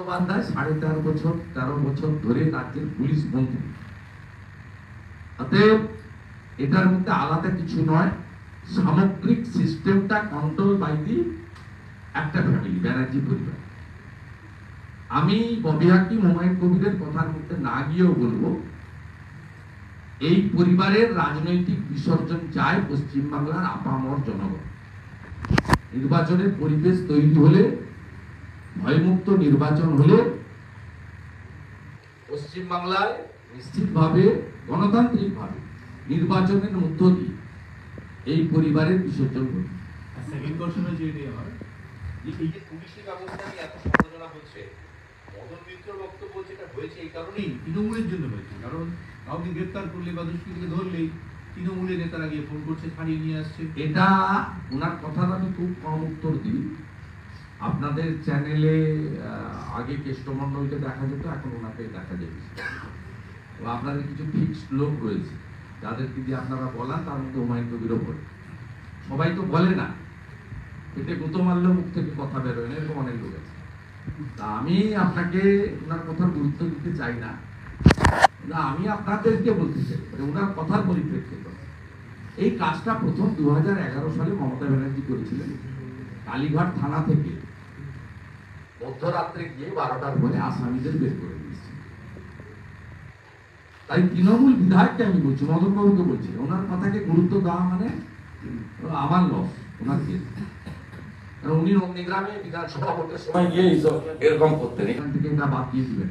বন্দ্যোপাধ্যায় 13.5 বছর ধরে রাজ্যের পুলিশ মন্ত্রী। অতএব এটার মধ্যে আলাদা কিছু নয়, সামগ্রিক সিস্টেমটা কন্ট্রোল বাই দি একটা ফ্যামিলি, ব্যানার্জি পরিবার। আমি ববি হাকিম, হুমায়ুন কবিরের কথার মধ্যে না গিয়েও বলবো, এই পরিবারের রাজনৈতিক বিসর্জন চায় পশ্চিমবাংলার আপামর জনগণ। নির্বাচনের পরিবেশ তৈরি হলে, ভয়মুক্ত নির্বাচন হলে পশ্চিমবাংলায় নিশ্চিতভাবে গণতান্ত্রিকভাবে নির্বাচনের মধ্য দিয়ে এই পরিবারের বিসর্জন হবে। সেকেন্ড কোশ্চেন হচ্ছে এই যে পুলিশি ব্যবস্থা নিয়ে এত সমালোচনা হচ্ছে, মদন মিত্র বক্তব্য বলছে এটা হয়েছে এই কারণেই তৃণমূলের জন্য হয়েছে, কারণ কাউকে গ্রেপ্তার করলে বা দুষ্কৃতীকে ধরলেই তৃণমূলের নেতারা গিয়ে ফোন করছে, ছাড়িয়ে নিয়ে আসছে। এটা ওনার কথার আমি খুব কম উত্তর দিই। আপনাদের চ্যানেলে আগে কেষ্টমণ্ডলকে দেখা যেত, এখন ওনাকে দেখা যাচ্ছে। আপনাদের কিছু ফিক্সড লোক রয়েছে যাদেরকে দিয়ে আপনারা বলান, তার মধ্যে হুমায়ুন কবিরও বলে। সবাই তো বলে না, পেটে গুঁতো মারলেও মুখ থেকে কথা বেরোয় না, এরকম অনেক লোক আছে। তা আমি আপনাকে ওনার কথার গুরুত্ব দিতে চাই না, আমি আপনাদেরকে বলতে চাই ওনার কথার পরিপ্রেক্ষিতে এই কাজটা প্রথম 2011 সালে মমতা ব্যানার্জি করেছিলেন। কালীঘাট থানা থেকে মধ্যরাত্রে গিয়ে 12টার পরে আসামিদের বের করে দিয়েছে। তাই তৃণমূল বিধায়ককে আমি বলছি, মদন বাবুকে বলছি, ওনার কথাকে গুরুত্ব দেওয়া মানে আমার লস ওনার কেস। কারণ উনি নন্দীগ্রামে বিধানসভা ভোটের সময় গিয়ে এরকম করতেন, এখান থেকে এটা বাদ দিয়ে দিবেন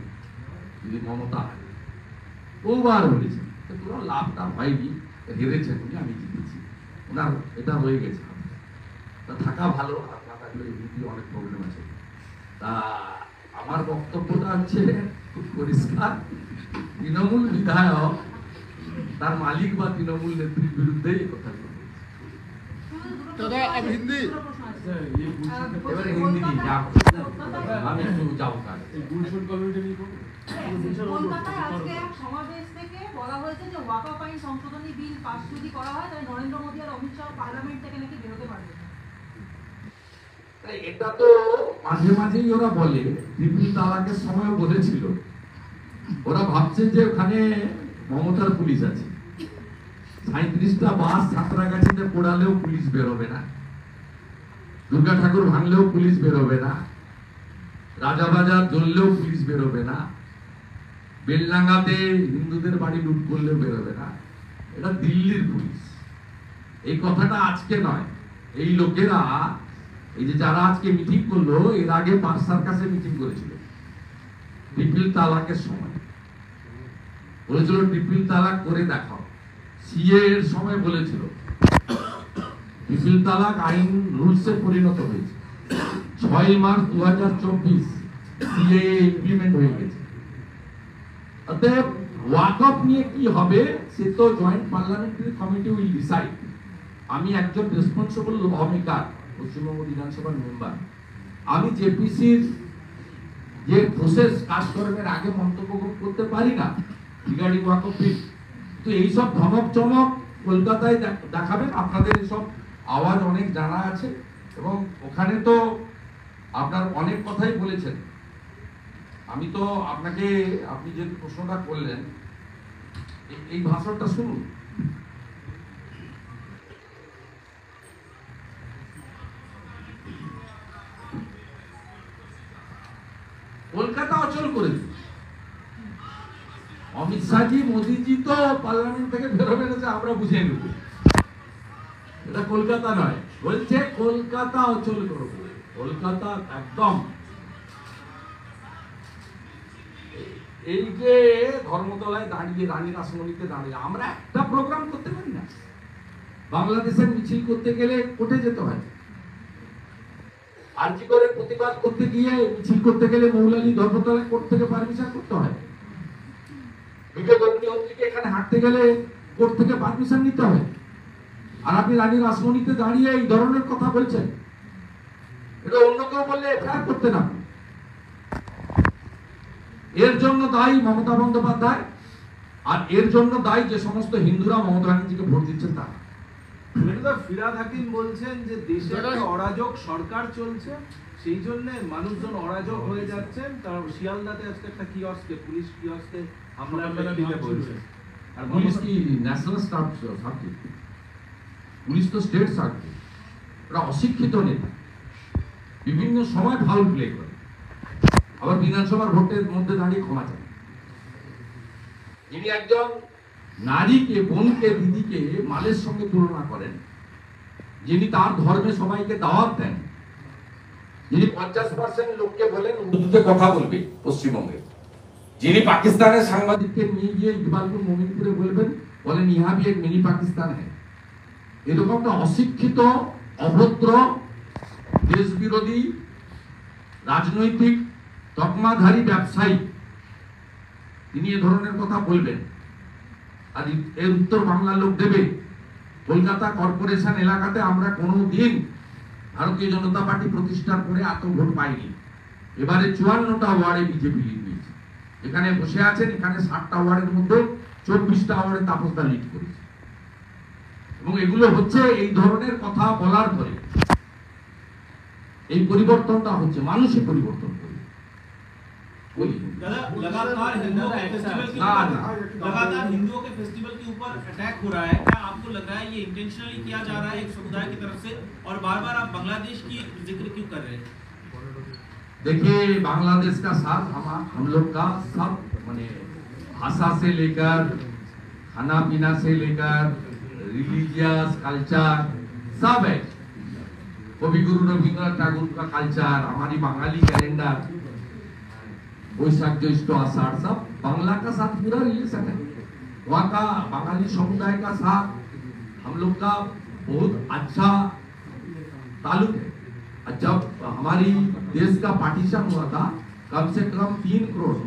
যদি মমতা বহুবার বলেছেন, কোনো লাভটা হয়নি, হেরেছেন উনি, আমি জিতেছি, ওনার এটা হয়ে গেছে। থাকা ভালো, না থাকলে এমনিতে অনেক প্রবলেম আছে। তা আমার বক্তব্যটা হচ্ছে খুব পরিষ্কার, তৃণমূল বিধায়ক তার মালিক বা তৃণমূল নেত্রীর বিরুদ্ধে এই কথা বলছে। এবারে হিন্দি নিয়ে যাব, আমি একটু যাবো কাজ। কলকাতায় আজকে এক সমাবেশ থেকে বলা হয়েছে যে ওয়াকফ আইন সংশোধনী বিল পাস যদি করা হয় তাহলে নরেন্দ্র মোদী আর অমিত শাহ পার্লামেন্ট থেকে নাকি বেরোতে পারবে না। এটা তো মাঝে মাঝেই ওরা বলে, ট্রিপল তালাকের সময় বলেছিল, ওরা ভাবছে যে ওখানে মমতার পুলিশ আছে। 37টা বাস সাঁতরাগাছিতে পোড়ালেও পুলিশ বেরোবে না, দুর্গা ঠাকুর ভাঙলেও পুলিশ বেরোবে না, রাজাবাজার জ্বললেও পুলিশ বেরোবে না, বেলডাঙ্গাতে হিন্দুদের বাড়ি লুট করলেও বেরোবে না। এটা দিল্লির পুলিশ। এই কথাটা আজকে নয়, এই লোকেরা এই যে যারা আজকে মিটিং করলো, এর আগে পার্ক সার্কাসে মিটিং করেছিল ট্রিপল তালাকের সময়, বলেছিল ট্রিপল তালাক করে দেখাও। সিএ এর সময় বলেছিল ট্রিপল তালাক আইন রুলসে পরিণত হয়েছে। 6 মার্চ 2024 সিএ ইমপ্লিমেন্ট হয়ে গেছে। অতএব ওয়াকফ নিয়ে কি হবে সে তো joint parliamentary committee will decide. আমি একজন রেসপন্সিবল লমেকার, পশ্চিমবঙ্গ বিধানসভার মেম্বার, আমি জেপিসির যে প্রসেস কাজকর্মের আগে মন্তব্য করতে পারি না রিগার্ডিং ওয়াকফ বিল। তো এইসব ধমক চমক কলকাতায় দেখাবেন, আপনাদের এইসব আওয়াজ অনেক জানা আছে এবং ওখানে তো আপনার অনেক কথাই বলেছেন। আমি তো আপনাকে, আপনি যে প্রশ্নটা করলেন, এই ভাষণটা শুনুন। কলকাতা অচল করে দিল অমিত শাহজি, মোদীজি তো পার্লামেন্ট থেকে বেরোবে না, যে আমরা বুঝে নেব। এটা কলকাতা নয়, বলছে কলকাতা অচল করব। কলকাতা একদম এই যে ধর্মতলায় দাঁড়িয়ে, রানী রাসমণিতে দাঁড়িয়ে আমরা একটা প্রোগ্রাম করতে পারি না। বাংলাদেশের মিছিল করতে গেলে কোর্টে যেতে হয়, আরজি করে প্রতিবাদ করতে গিয়ে মিছিল করতে গেলে মৌলালী ধর্মতলায় কোর্ট থেকে পারমিশন করতে হয়। বিবেক অগ্নিহোত্রীকে এখানে হাঁটতে গেলে কোর্ট থেকে পারমিশন নিতে হয়। আর আপনি রানী রাসমণিতে দাঁড়িয়ে এই ধরনের কথা বলছেন, এটা অন্য কেউ বললে এফআইআর করতে না। এর জন্য দায়ী মমতা বন্দ্যোপাধ্যায়, আর এর জন্য দায়ী যে সমস্ত হিন্দুরা মমতা ব্যানার্জিকে ভোট দিচ্ছেন তারা। ফিরাদ হাকিম বলছেন যে দেশে একটা অরাজক সরকার চলছে, সেই জন্য মানুষজন অরাজক হয়ে যাচ্ছেন। তার শিয়ালদাতে আজকে একটা কিয়স্কে, পুলিশ কিয়স্কে হামলা বলছে। আর পুলিশ কি ন্যাশনাল স্টাফ সাবজেক্ট? পুলিশ তো স্টেট সাবজেক্ট। ওরা অশিক্ষিত নেতা, বিভিন্ন সময় ফাউল প্লে করে, আবার বিধানসভার ভোটের মধ্যে দাঁড়িয়ে ক্ষমা চায়। যিনি একজন নারীকে, বোনকে, দিদিকে মালের সঙ্গে তুলনা করেন, যিনি তার ধর্মে সবাইকে দাওয়াত দেন, যিনি 50% লোককে বলেন উর্দুতে কথা বলবে পশ্চিমবঙ্গে, যিনি পাকিস্তানের সাংবাদিককে নিয়ে গিয়ে ইকবালপুর মোমিনপুরে বলেন ইহা ভি এক মিনি পাকিস্তান হ্যাঁ। এরকম একটা অশিক্ষিত, অভদ্র, দেশ বিরোধী, রাজনৈতিক তকমাধারী ব্যবসায়ী তিনি এ ধরনের কথা বলবেন, আর এর উত্তর বাংলার লোক দেবে। কলকাতা কর্পোরেশন এলাকাতে আমরা কোনোদিন ভারতীয় জনতা পার্টি প্রতিষ্ঠার পরে এত ভোট পাইনি। এবারে 54টা ওয়ার্ডে বিজেপি লিড নিয়েছে। এখানে বসে আছেন, এখানে 60টা ওয়ার্ডের মধ্যে 24টা ওয়ার্ডে তাপসদা লিড করেছে। এবং এগুলো হচ্ছে এই ধরনের কথা বলার পরে এই পরিবর্তনটা হচ্ছে, মানুষই পরিবর্তন করে। लगातार हिंदुओं के फेस्टिवल के ऊपर अटैक हो रहा है, क्या आपको लग रहा है ये इंटेंशनली किया जा रहा है एक समुदाय की तरफ से, और बार बार आप बांग्लादेश की जिक्र क्यों कर रहे हैं? देखिए, बांग्लादेश का साथ हम लोग का सब माने भाषा से लेकर खाना पीना से लेकर रिलीजियस कल्चर सब है। कवि गुरु रविंद्रनाथ टैगोर का कल्चर, हमारी बंगाली कैलेंडर, वैशाख ज्येष्ठ आषाढ़, सब बांग्ला का साथ पूरा रिलेशन है। वहाँ का बंगाली समुदाय का साथ हम लोग का बहुत अच्छा ताल्लुक है। जब हमारी देश का पार्टीशन हुआ था, कम से कम 3 करोड़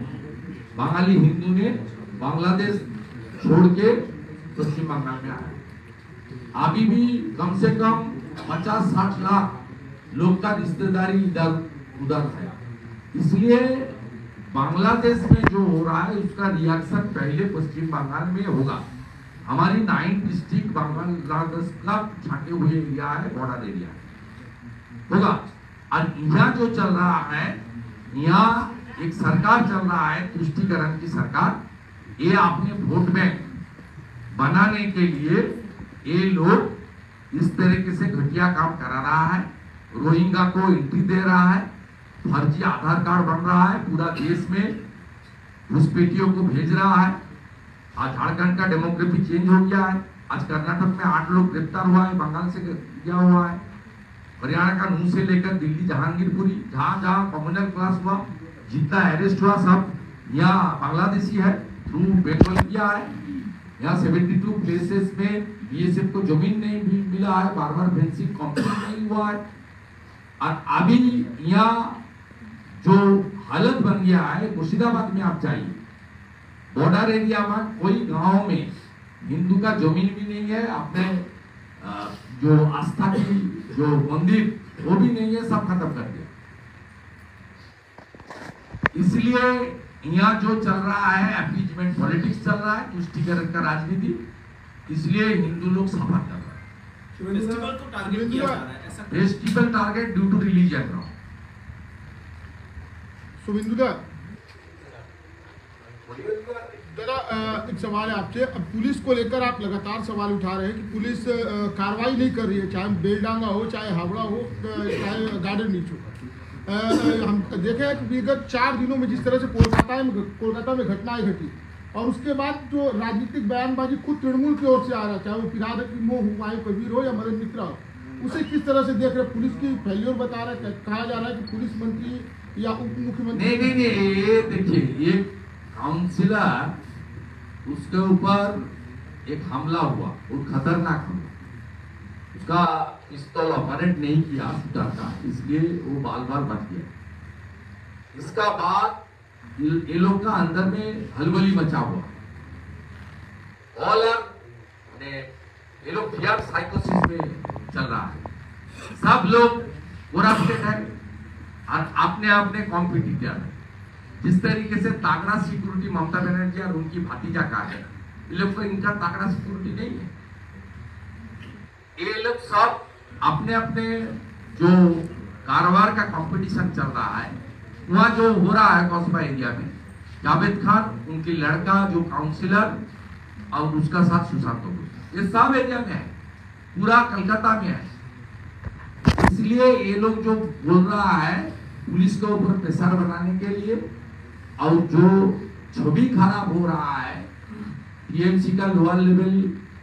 बंगाली हिंदू ने बांग्लादेश छोड़ के पश्चिम बंगाल में आया। अभी भी कम से कम 50-60 लाख लोग का रिश्तेदारी इधर उधर है। इसलिए बांग्लादेश में जो हो रहा है उसका रिएक्शन पहले पश्चिम बंगाल में होगा। हमारी 9 डिस्ट्रिक्ट बांग्लादेश का छाटे हुए एरिया है, बॉर्डर एरिया होगा। और यहाँ जो चल रहा है, यहाँ एक सरकार चल रहा है तुष्टिकरण की सरकार। ये अपने वोट बैंक बनाने के लिए ये लोग इस तरीके से घटिया काम करा रहा है। रोहिंग्या को एंट्री दे रहा है, फर्जी आधार कार्ड बन रहा है, पूरा देश में घुसपैठियों को भेज रहा है। आज झारखंड का डेमोग्राफी चेंज हो गया है। आज कर्नाटक में 8 लोग गिरफ्तार हुआ है, बंगाल से गया हुआ है। हरियाणा का नूह से लेकर दिल्ली जहांगीरपुरी, जहां जहां कम्युनल क्लास हुआ, जितना अरेस्ट हुआ सब यहाँ बांग्लादेशी है, थ्रू बंगाल किया है। यहाँ 72 प्लेसेस में बीएसएफ को जमीन नहीं मिला है, बार-बार फेंसिंग कंप्लीट नहीं हुआ है। और अभी यहाँ जो हालत बन गया है, मुर्शिदाबाद में आप जाइए, बॉर्डर एरिया में कोई गांव में हिंदू का जमीन भी नहीं है, अपने जो आस्था की जो मंदिर वो भी नहीं है, सब खत्म कर दिया। इसलिए यहाँ जो चल रहा है अपीजमेंट पॉलिटिक्स चल रहा है, तुष्टिकरण का राजनीति, इसलिए हिंदू लोग सफर कर रहे हैं। फेस्टिवल को टारगेट किया जा रहा है, ऐसा festival target due to religion. शुभेंदुदा, जरा एक सवाल है आपसे। अब पुलिस को लेकर आप लगातार सवाल उठा रहे हैं कि पुलिस कार्रवाई नहीं कर रही है, चाहे बेलडांगा हो, चाहे हावड़ा हो, चाहे गार्डन नीच हो। हम देखे हैं कि विगत 4 दिनों में जिस तरह से कोलकाता में घटनाएं घटी, और उसके बाद जो राजनीतिक बयानबाजी खुद तृणमूल की ओर से आ रहा है, चाहे वो फिराद हकीम हो, हुमायूं कबीर हो या मदन मित्रा हो, उसे किस तरह से देख रहे? पुलिस की फेल्योर बता रहा है, कहा जा रहा है कि पुलिस मंत्री या उप मुख्यमंत्री नहीं, ये देखिए, ये काउंसिलर, उसके ऊपर एक हमला हुआ, वो खतरनाक हमला, उसका पिस्तौल ऑपरेट नहीं किया शूटर का, इसलिए वो बाल बच गया। इसका बाद ये लोग का अंदर में हलबली मचा हुआ, ये लोग फियर साइकोसिस में चल रहा है। सब लोग करप्टेड है और अपने कॉम्पिटिटर है। जिस तरीके से तागड़ा सिक्योरिटी ममता बनर्जी और उनकी भतीजा का है, ये लोग को इनका तागड़ा सिक्योरिटी नहीं है। ये लोग सब अपने अपने जो कारोबार का कंपटीशन चल रहा है, वहाँ जो हो रहा है कस्बा एरिया में, जावेद खान उनकी लड़का जो काउंसिलर और उसका साथ सुशांत घोष, ये सब एरिया में है, पूरा कलकत्ता में है। इसलिए ये लोग जो बोल रहा है पुलिस के ऊपर प्रेशर बनाने के लिए, और जो छवि खराब हो रहा है, टीएमसी का लोअर लेवल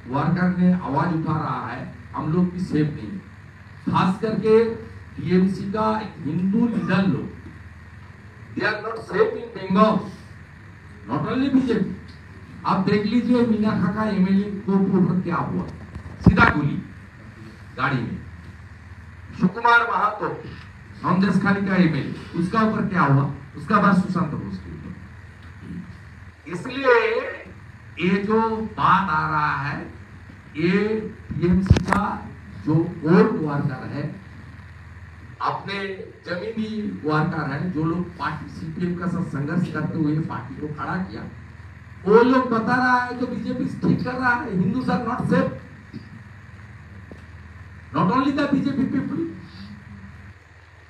वर्कर ने आवाज उठा रहा है, हम लोग की सेफ नहीं है। खास करके टीएमसी का हिंदू लीडर लोग, they are not safe in Bengal, not only BJP. आप देख लीजिए मीनाखा का एमएलए को ऊपर क्या हुआ, सीधा गोली गाड़ी में। सुकुमार महातो सौंदेशखाली का एमएलए, उसका ऊपर क्या हुआ, उसका बाद सुशांत घोष के ऊपर। इसलिए ये जो बात आ रहा है, ये टीएमसी का जो ओल्ड वर्कर है, अपने जमीनी वर्कर है, जो लोग पार्टी सीपीएम का साथ संघर्ष करते हुए पार्टी को खड़ा किया, वो लोग बता रहा है तो बीजेपी ठीक कर रहा है, Hindus are not safe, not only the BJP people,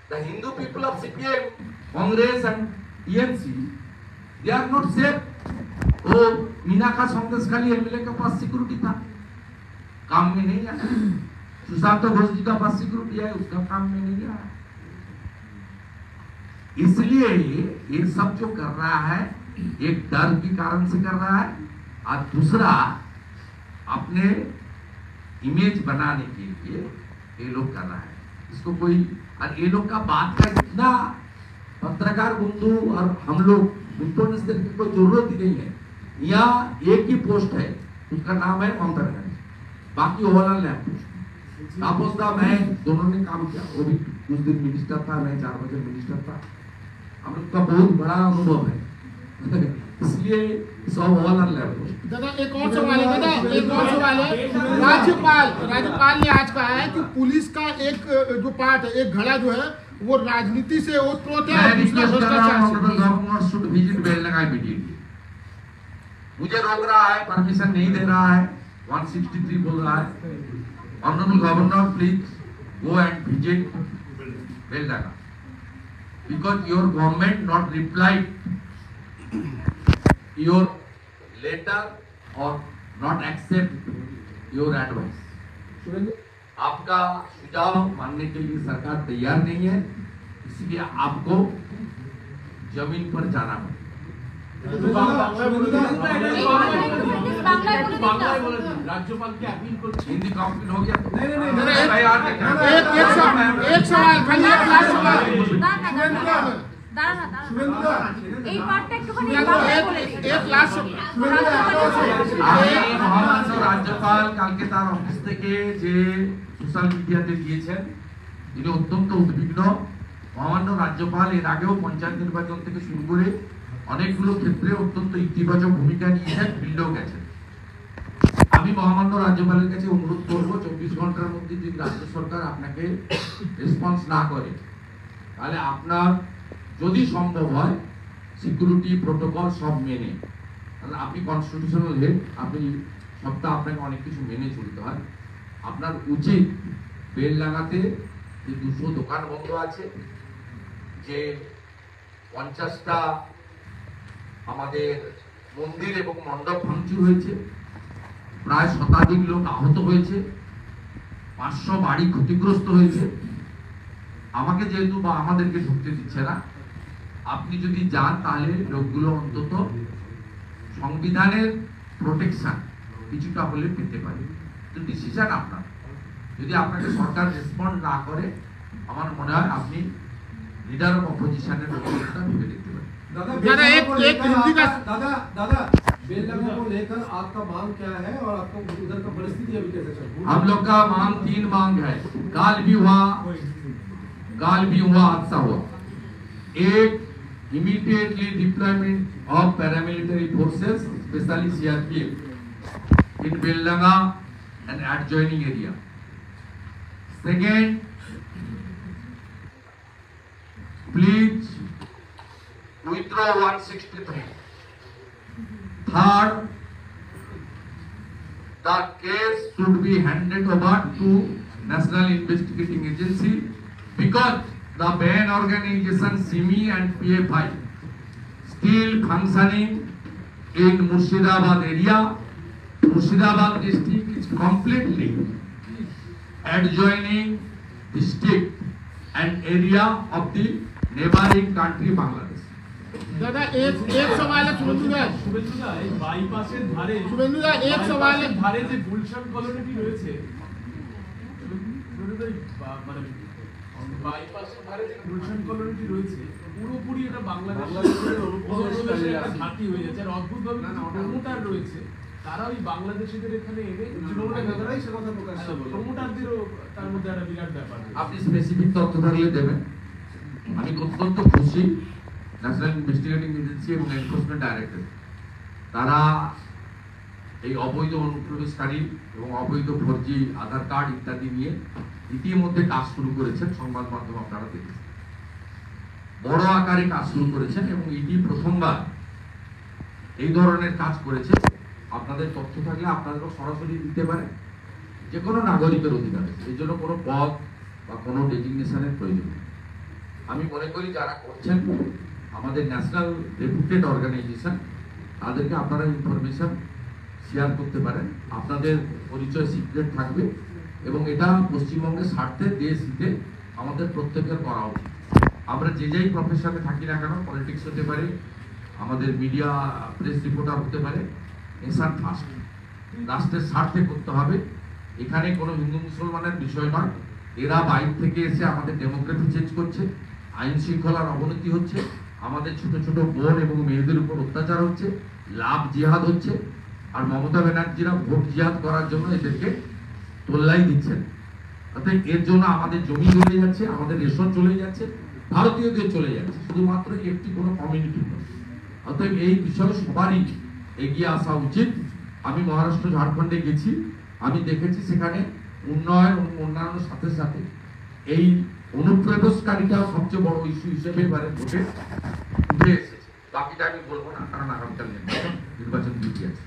the Hindu people of CPM, Congress and TMC, they are not safe. वो मीनाखा सौंदेशखाली एमएलए के पास सिक्योरिटी था, काम में नहीं आया। सुशांत घोष जी का पास सिक्योरिटी है, उसका काम में नहीं आया। इसलिए ये सब जो कर रहा है, एक डर के कारण से कर रहा है, और दूसरा अपने इमेज बनाने के लिए ये लोग कर रहा है। इसको कोई, और ये लोग का बात का इतना पत्रकार बंधु और हम लोग इंपोर्टेंस देने की कोई जरूरत ही नहीं है। यहाँ एक ही पोस्ट है, उसका नाम है ममता बनर्जी, बाकी ओवरऑल लैब पोस्ट। तापोसदा मैं दोनों ने काम किया, वो भी कुछ दिन मिनिस्टर था, मैं 4 बजे मिनिस्टर था, हम लोग का बहुत बड़ा अनुभव है। इसलिए सब ओवरऑल लैब पोस्ट। दादा एक और सवाल है, दादा एक और सवाल है। राज्यपाल ने आज कहा है कि पुलिस का एक जो पार्ट है, एक घड़ा जो है वो राजनीति से ओतप्रोत है, और दूसरा भ्रष्टाचार से। Governor should visit Beldanga immediately. मुझे रोक रहा है, परमिशन नहीं दे रहा है, 163 बोल रहा है। Honourable governor please go and visit Beldanga, because your government not replied your letter or not accept your advice। आपका सुझाव मानने के लिए सरकार तैयार नहीं है, इसलिए आपको जमीन पर जाना पड़ेगा। राज्यपाल की अपील को हिंदी कंप्लीट हो गया? एक सवाल खाली, एक लास्ट सवाल। এই পার্টটা একটুখানি एक लास्ट মহামান্য রাজ্যপাল কালকে তার অফিস থেকে যে সোশ্যাল মিডিয়াতে দিয়েছেন, তিনি অত্যন্ত উদ্বিগ্ন। মহামান্য রাজ্যপাল এর আগেও পঞ্চায়েত নির্বাচন থেকে শুরু করে অনেকগুলো ক্ষেত্রে অত্যন্ত ইতিবাচক ভূমিকা নিয়েছেন, ফিল্ডেও গেছেন। আমি মহামান্য রাজ্যপালের কাছে অনুরোধ করব, 24 ঘন্টার মধ্যে যদি রাজ্য সরকার আপনাকে রেসপন্স না করে, তাহলে আপনার যদি সম্ভব হয় সিকিউরিটি প্রোটোকল সব মেনে, তাহলে আপনি কনস্টিটিউশনাল হেড, আপনি সবটা আপনাকে অনেক কিছু মেনে চলতে হয়। আপনার উচিত বেলডাঙ্গাতে যে 200 দোকান বন্ধ আছে, যে 50টা আমাদের মন্দির এবং মণ্ডপ ভাঙচুর হয়েছে, প্রায় শতাধিক লোক আহত হয়েছে, 500 বাড়ি ক্ষতিগ্রস্ত হয়েছে, আমাকে যেহেতু বা আমাদেরকে ঢুকতে দিচ্ছে না, আপনি যদি যান তাহলে লোকগুলো অন্তত সংবিধানের প্রোটেকশন কিছুটা হলে পেতে পারে। তো ডিসিশন আপনার, যদি আপনাকে সরকার রেসপন্ড না করে, আমার মনে হয় আপনি লিডার অফ অপোজিশনের ব্যবস্থা ভেবে দেখতে পারেন। दादा बेलडंगा को लेकर आपका मांग क्या है, और आपको उधर का परिस्थिति अभी कैसे चल रही है? हम लोग का मांग 3 मांग है। काल भी हुआ हादसा हुआ। एक, immediately deployment of paramilitary forces, especially CRPF, in Beldanga and adjoining area. Second, please withdraw 163. Third, the case should be handed over to National Investigating Agency because the ban organization SIMI and PFI still functioning in Murshidabad area. Murshidabad district is completely adjoining district and area of the neighboring country Bangladesh. दादा एक सवाल है शुभेंदु दा শুভেন্দুদা এই বাইপাসের ধারে শুভেন্দুদা এক সওয়াল है বাইপাসের ধারে যে গুলশান কলোনিটি রয়েছে শুভেন্দুদা মানে বাইপাসের ধারে যে গুলশান কলোনিটি রয়েছে পুরোপুরি এটা বাংলাদেশের অনুপ্রবেশের একটা ঘাঁটি হয়ে যাচ্ছে আর অদ্ভুতভাবে প্রমোটার রয়েছে তারা ওই বাংলাদেশিদের এখানে এনে তৃণমূলের নেতারাই সে কথা প্রকাশ করে প্রমোটারদেরও তার মধ্যে একটা বিরাট ব্যাপার আপনি স্পেসিফিক তথ্য থাকলে দেবেন। আমি অত্যন্ত খুশি ন্যাশনাল ইনভেস্টিগেটিং এজেন্সি এবং এনফোর্সমেন্ট ডাইরেক্টর তারা এই অবৈধ অনুপ্রবেশকারী এবং অবৈধ ফর্জি আধার কার্ড ইত্যাদি নিয়ে ইতিমধ্যে কাজ শুরু করেছেন। সংবাদ মাধ্যম আপনারা দেখেছেন, বড় আকারে কাজ শুরু করেছেন এবং ইডি প্রথমবার এই ধরনের কাজ করেছে। আপনাদের তথ্য থাকলে আপনাদেরও সরাসরি দিতে পারে, যে কোনো নাগরিকের অধিকার আছে, এই জন্য কোনো পদ বা কোনো ডেজিগনেশনের প্রয়োজন নেই। আমি মনে করি যারা করছেন আমাদের ন্যাশনাল রেপুটেড অর্গানাইজেশন, তাদেরকে আপনারা ইনফরমেশন শেয়ার করতে পারেন। আপনাদের পরিচয় সিক্রেট থাকবে এবং এটা পশ্চিমবঙ্গের স্বার্থে দেশ হিতে আমাদের প্রত্যেকের করা উচিত। আমরা যে যেই প্রফেশনে থাকি না কেন, পলিটিক্স হতে পারে, আমাদের মিডিয়া প্রেস রিপোর্টার হতে পারে, নেশন ফার্স্ট, রাষ্ট্রের স্বার্থে করতে হবে। এখানে কোনো হিন্দু মুসলমানের বিষয় নয়। এরা বাইরে থেকে এসে আমাদের ডেমোক্রেসি চেঞ্জ করছে, আইন শৃঙ্খলার অবনতি হচ্ছে, আমাদের ছোট ছোট বোন এবং মেয়েদের উপর অত্যাচার হচ্ছে, লাভ জিহাদ হচ্ছে। আর মমতা ব্যানার্জিরা ভোট জিহাদ করার জন্য এদেরকে তোল্লাই দিচ্ছেন। অর্থাৎ এর জন্য আমাদের জমি চলে যাচ্ছে, আমাদের রেশন চলে যাচ্ছে, ভারতীয়দের চলে যাচ্ছে, শুধুমাত্র একটি কোনো কমিউনিটি নয়। অতএব এই বিষয়ে সবারই এগিয়ে আসা উচিত। আমি মহারাষ্ট্র ঝাড়খণ্ডে গেছি, আমি দেখেছি সেখানে উন্নয়ন এবং অন্যান্য সাথে সাথে এই অনুপ্রবেশকারীটাও সবচেয়ে বড় ইস্যু হিসেবে এবারে ভোটে উঠে এসেছে। বাকিটা আমি বলবো না, কারণ আগামীকাল নির্বাচন ডিউটি আছে।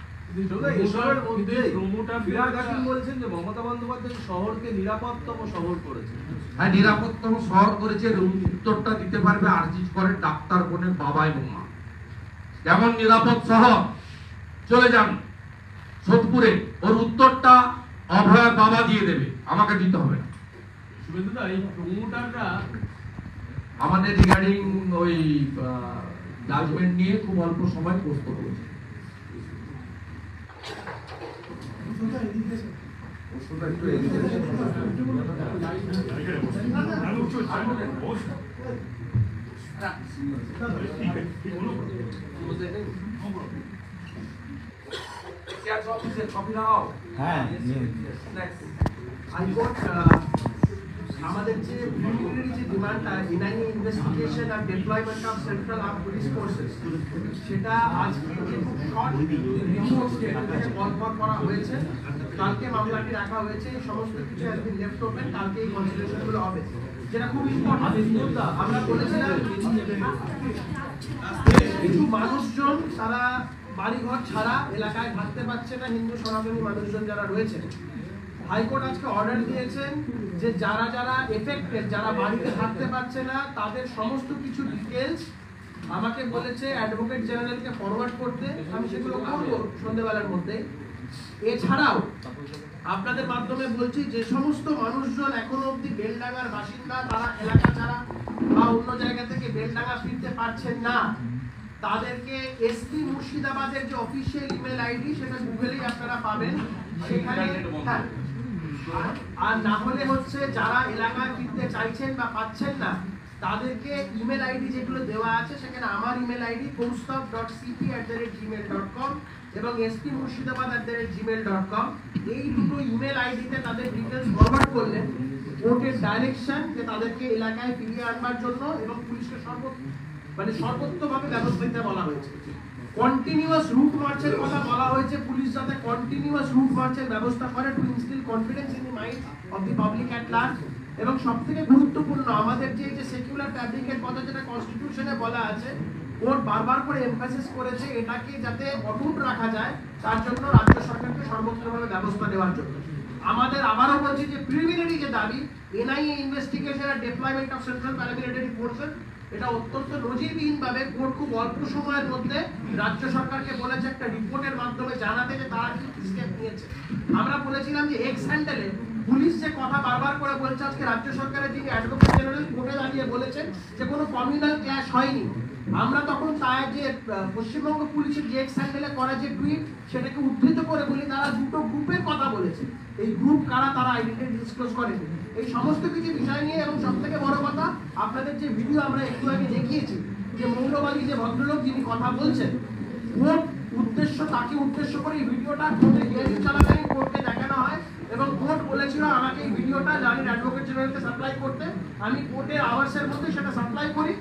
এসবের মধ্যে প্রমোটার ফিরাদ হাকিম বলছেন যে মমতা বন্দ্যোপাধ্যায় শহরকে নিরাপদতম শহর করেছে। হ্যাঁ, নিরাপত্তম শহর করেছে। এর উত্তরটা দিতে পারবে আরজিজ করে ডাক্তার বোনের বাবা এবং মা। কেমন নিরাপদ শহর? চলে যান সোদপুরে, ওর উত্তরটা অভয় বাবা দিয়ে দেবে, আমাকে দিতে হবে না। শুভেন্দুদা এই প্রমোটাররা আমাদের রিগার্ডিং ওই জাজমেন্ট নিয়ে খুব অল্প সময় পোস্ট করেছে। হাইকোর্ট আমাদের যে প্রিলিমিনারি যে ডিমান্ডটা এনআইএ ইনভেস্টিগেশন আর deployment of central arm police forces, সেটা আজকে যে খুব শর্ট কনফার্ম করা হয়েছে, কালকে মামলাটি রাখা হয়েছে, এই সমস্ত কিছু হ্যাজ বিন লেফট ওপেন, কালকে এই কনসিডারেশনগুলো হবে, যেটা খুব ইম্পর্টেন্ট। আমরা বলেছিলাম কিছু মানুষজন তারা বাড়িঘর ছাড়া এলাকায় থাকতে পারছে না, হিন্দু সনাতনী মানুষজন যারা রয়েছে। হাইকোর্ট আজকে অর্ডার দিয়েছেন যে যারা যারা এফেক্টেড, যারা বাড়িতে থাকতে পারছে না, তাদের সমস্ত কিছু ডিটেলস আমাকে বলেছে অ্যাডভোকেট জেনারেলকে ফরওয়ার্ড করতে। আমি সেগুলো করবো সন্ধ্যেবেলার মধ্যে। এছাড়াও আপনাদের মাধ্যমে বলছি, যে সমস্ত মানুষজন এখনো অবধি বেলডাঙ্গার বাসিন্দা, তারা এলাকা ছাড়া বা অন্য জায়গা থেকে বেলডাঙ্গা ফিরতে পারছেন না, তাদেরকে এসপি মুর্শিদাবাদের যে অফিসিয়াল ইমেল আইডি, সেটা গুগলেই আপনারা পাবেন, সেখানে হ্যাঁ। আর না হলে হচ্ছে যারা এলাকায় ফিরতে চাইছেন বা পাচ্ছেন না, তাদেরকে ইমেল আইডি যেগুলো দেওয়া আছে, সেখানে আমার ইমেল আইডি koustav.cp@gmail.com এবং spmurshidabad@gmail.com, এই দুটো ইমেল আইডিতে তাদের ডিটেলস ফরওয়ার্ড করলে কোর্টের ডাইরেকশন যে তাদেরকে এলাকায় ফিরিয়ে আনবার জন্য এবং পুলিশকে সর্বোত্তমভাবে ব্যবস্থা নিতে বলা হয়েছে। কন্টিনিউয়াস রুট মার্চের কথা বলা হয়েছে, পুলিশ যাতে কন্টিনিউয়াস রুট মার্চের ব্যবস্থা করে to instil confidence in the mind of the public at large. এবং সবথেকে গুরুত্বপূর্ণ, আমাদের যে সেকুলার ফ্যাব্রিকের কথা যেটা কনস্টিটিউশনে বলা আছে, কোর্ট বারবার করে এমফাসিস করেছে এটাকে যাতে অটুট রাখা যায় তার জন্য রাজ্য সরকারকে সর্বোচ্চভাবে ব্যবস্থা নেওয়ার জন্য। আমাদের আবারও বলছি যে প্রিলিমিনারি যে দাবি এনআইএ ইনভেস্টিগেশন আর deployment of central paramilitary forces, এটা অত্যন্ত নজিরবিহীনভাবে কোর্ট খুব অল্প সময়ের মধ্যে রাজ্য সরকারকে বলেছে একটা রিপোর্টের মাধ্যমে জানাতে যে তারা কি স্টেপ নিয়েছে। আমরা বলেছিলাম যে এক্স হ্যান্ডেলে পুলিশ যে কথা বারবার করে বলছে, আজকে রাজ্য সরকারের যিনি অ্যাডভোকেট জেনারেল কোর্টে দাঁড়িয়ে বলেছেন যে কোনো কমিউনাল ক্ল্যাশ হয়নি। আমরা তখন তার যে পশ্চিমবঙ্গ পুলিশের যে এক্স হ্যান্ডেলে করা যে টুইট সেটাকে উদ্ধৃত করে বলি তারা দুটো গ্রুপের কথা বলেছে, এই গ্রুপ কারা তারা আইডেন্টিটি ডিসক্লোজ করেনি। এই সমস্ত কিছু বিষয় নিয়ে এবং সব থেকে বড় কথা আপনাদের যে ভিডিও আমরা একটু আগে দেখিয়েছি যে মৌলবাদী যে ভদ্রলোক যিনি কথা বলছেন, কোর্ট উদ্দেশ্য তাকে উদ্দেশ্য করে এই ভিডিওটা কোর্টে হিয়ারিং চলাকালীন কোর্টকে দেখানো হয় এবং কোর্ট বলেছিল আমাকে এই ভিডিওটা জামিন অ্যাডভোকেট জেনারেলকে সাপ্লাই করতে, আমি কোর্টের আওয়ার্সের মধ্যে সেটা সাপ্লাই করি।